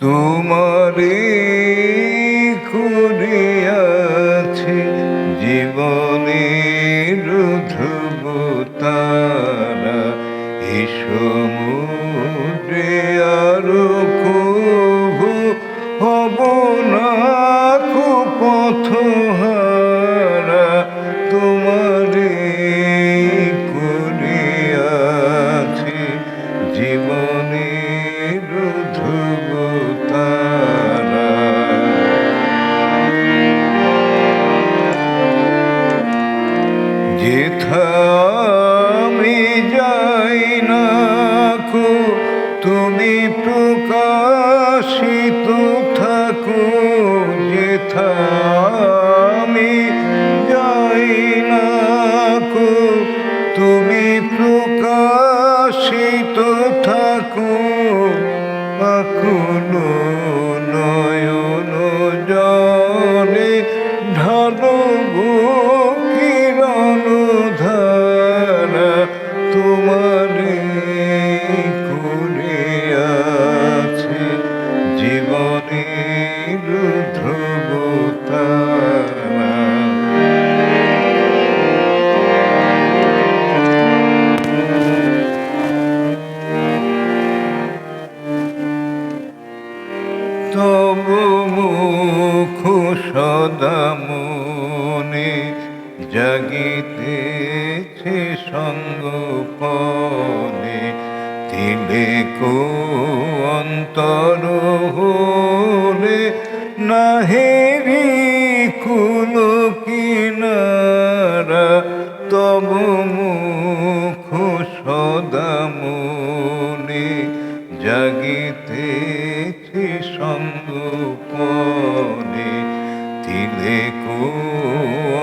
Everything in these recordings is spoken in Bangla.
তোমারে করিয়াছে জীবনের ধ্রুব তারা, এ সমুদ্রে আরো কভু হব না পথহারা। তোমারে করিয়াছে জীবনের ধ্রুব তারা। যেথা আমি যাই না কো তুমি প্রকাশিত থাকো, যেথা আমি যাই না কো তুমি প্রকাশিত থাকো। আকুল নয়ন জলে ঢালো কিরণ ধারা, তোমারে করিয়াছে জীবনের ধ্রুব তারা। তব মুখ সদা মনে জাগিতেছে সঙ্গপনে, তিলেক অন্তর হলে নাহেরি কুল কিনারা। তব মুখ সদা মনে জাগিতেছে সঙ্গপনে, তিলেক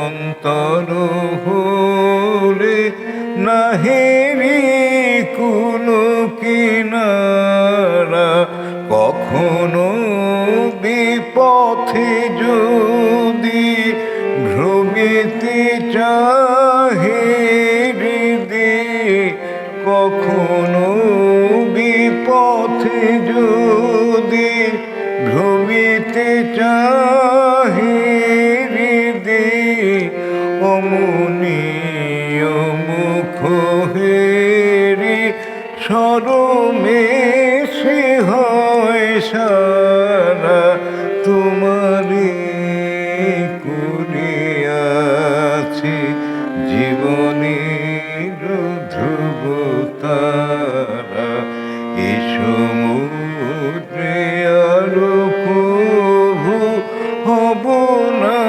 অন্তর হলে নাহেরি কুল কিনারা। কখনো বিপথে যদি ভ্রমিতে চাহে হৃদি, কখনো বিপথে যদি ভ্রমিতে চাহে হৃদি, অমনি মুখ হেরি সরমে সে হয় সারা। তোমারে করিয়াছে জীবনের ধ্রুব তারা, এ সমুদ্রে আরো কভু হব না